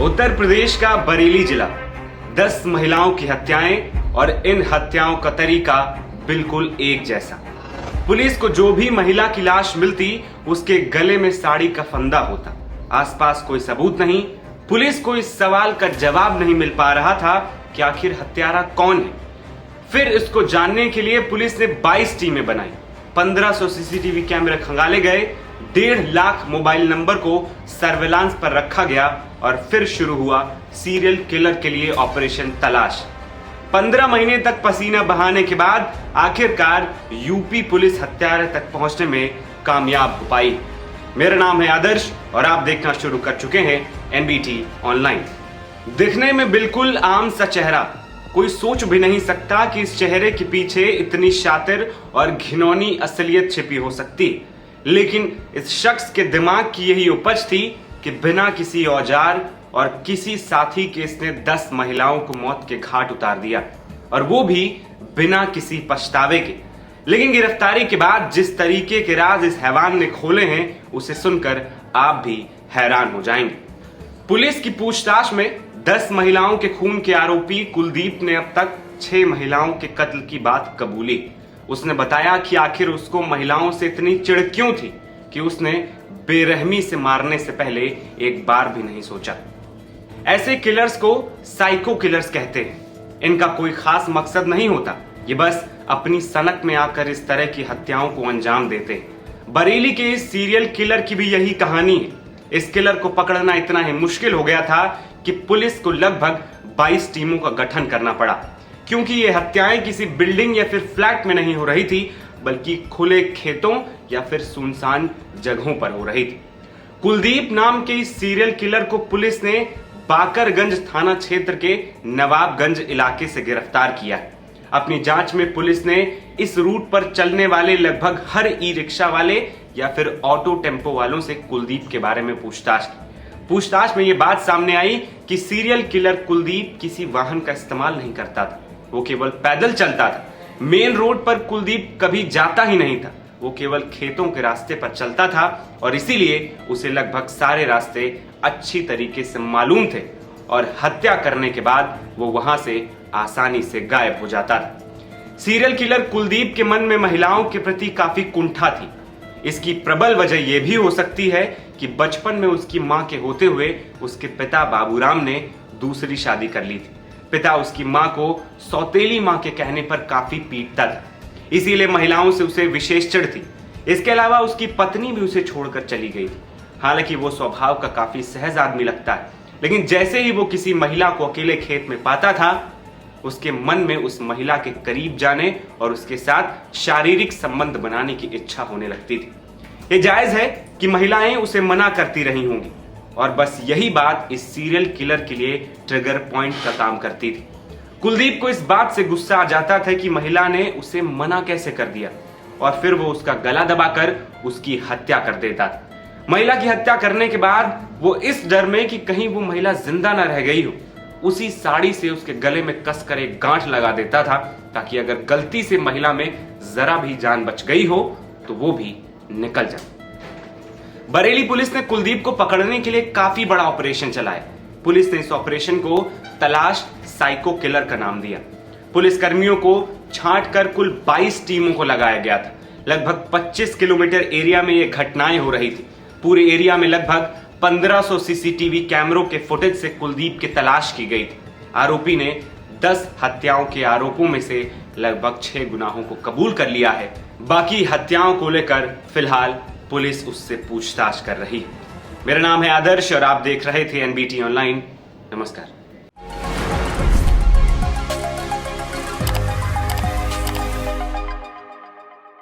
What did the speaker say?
उत्तर प्रदेश का बरेली जिला 10 महिलाओं की हत्याएं और इन हत्याओं का तरीका बिल्कुल एक जैसा। पुलिस को जो भी महिला की लाश मिलती उसके गले में साड़ी का फंदा होता। आसपास कोई सबूत नहीं। पुलिस को इस सवाल का जवाब नहीं मिल पा रहा था कि आखिर हत्यारा कौन है। फिर इसको जानने के लिए पुलिस ने 22 टीमें बनाई, 1500 सीसीटीवी कैमरे खंगाले गए, 1.5 लाख मोबाइल नंबर को सर्वेलांस पर रखा गया और फिर शुरू हुआ सीरियल किलर के लिए ऑपरेशन तलाश। 15 महीने तक पसीना बहाने के बाद आखिरकार यूपी पुलिस हत्यारे तक पहुंचने में कामयाब हो पाई। मेरा नाम है आदर्श और आप देखना शुरू कर चुके हैं एनबीटी ऑनलाइन। दिखने में बिल्कुल आम सा चेहरा, कोई सोच भी नहीं सकता कि इस चेहरे के पीछे इतनी शातिर और घिनौनी असलियत छिपी हो सकती। लेकिन इस शख्स के दिमाग की यही उपज थी कि बिना किसी औजार और किसी साथी के इसने 10 महिलाओं को मौत के घाट उतार दिया, और वो भी बिना किसी पछतावे के। लेकिन गिरफ्तारी के बाद जिस तरीके के राज इस हैवान ने खोले हैं उसे सुनकर आप भी हैरान हो जाएंगे। पुलिस की पूछताछ में 10 महिलाओं के खून के आरोपी कुलदीप ने अब तक 6 महिलाओं के कत्ल की बात कबूली। उसने बताया कि आखिर उसको महिलाओं से इतनी चिढ़ क्यों थी कि उसने बेरहमी से मारने से पहले एक बार भी नहीं सोचा। ऐसे किलर्स को साइको किलर्स कहते हैं। इनका कोई खास मकसद नहीं होता, ये बस अपनी सनक में आकर इस तरह की हत्याओं को अंजाम देते हैं। बरेली के इस सीरियल किलर की भी यही कहानी है। इस किलर को पकड़ना इतना ही मुश्किल हो गया था कि पुलिस को लगभग 22 टीमों का गठन करना पड़ा, क्योंकि ये हत्याएं किसी बिल्डिंग या फिर फ्लैट में नहीं हो रही थी, बल्कि खुले खेतों या फिर सुनसान जगहों पर हो रही थी। कुलदीप नाम के इस सीरियल किलर को पुलिस ने बाकरगंज थाना क्षेत्र के नवाबगंज इलाके से गिरफ्तार किया। अपनी जांच में पुलिस ने इस रूट पर चलने वाले लगभग हर ई रिक्शा वाले या फिर ऑटो टेम्पो वालों से कुलदीप के बारे में पूछताछ की। पूछताछ में यह बात सामने आई कि सीरियल किलर कुलदीप किसी वाहन का इस्तेमाल नहीं करता था, वो केवल पैदल चलता था। मेन रोड पर कुलदीप कभी जाता ही नहीं था, वो केवल खेतों के रास्ते पर चलता था और इसीलिए उसे लगभग सारे रास्ते अच्छी तरीके से मालूम थे और हत्या करने के बाद वो वहां से आसानी से गायब हो जाता था। सीरियल किलर कुलदीप के मन में महिलाओं के प्रति काफी कुंठा थी। इसकी प्रबल वजह यह भी हो सकती है कि बचपन में उसकी मां के होते हुए उसके पिता बाबूराम ने दूसरी शादी कर ली थी। पिता उसकी मां को सौतेली मां के कहने पर काफी पीटता था, इसीलिए महिलाओं से उसे विशेष चिढ़ थी। इसके अलावा उसकी पत्नी भी उसे छोड़कर चली गई थी। हालांकि वो स्वभाव का काफी सहज आदमी लगता है, लेकिन जैसे ही वो किसी महिला को अकेले खेत में पाता था, उसके मन में उस महिला के करीब जाने और उसके साथ शारीरिक संबंध बनाने की इच्छा होने लगती थी। ये जायज है कि महिलाएं उसे मना करती रही होंगी, और बस यही बात इस सीरियल किलर के लिए ट्रिगर पॉइंट का काम करती थी। कुलदीप को इस बात से गुस्सा आ जाता था कि महिला ने उसे मना कैसे कर दिया, और फिर वो उसका गला दबाकर उसकी हत्या कर देता था। महिला की हत्या करने के बाद वो इस डर में कि कहीं वो महिला जिंदा न रह गई हो, उसी साड़ी से उसके गले में कसकर एक गांठ लगा देता था, ताकि अगर गलती से महिला में जरा भी जान बच गई हो तो वो भी निकल जाए। बरेली पुलिस ने कुलदीप को पकड़ने के लिए काफी बड़ा ऑपरेशन चलाया। पुलिस ने इस ऑपरेशन को तलाश साइको किलर का नाम दिया। पुलिस कर्मियों को छांट कर कुल 22 टीमों को लगाया गया था। लगभग 25 किलोमीटर एरिया में ये घटनाएं हो रही थी। पूरे एरिया में लगभग 1500 सीसीटीवी कैमरों के फुटेज से कुलदीप की तलाश की गई थी। आरोपी ने 10 हत्याओं के आरोपों में से लगभग 6 गुनाहों को कबूल कर लिया है। बाकी हत्याओं को लेकर फिलहाल पुलिस उससे पूछताछ कर रही है। मेरा नाम है आदर्श और आप देख रहे थे एनबीटी ऑनलाइन। नमस्कार।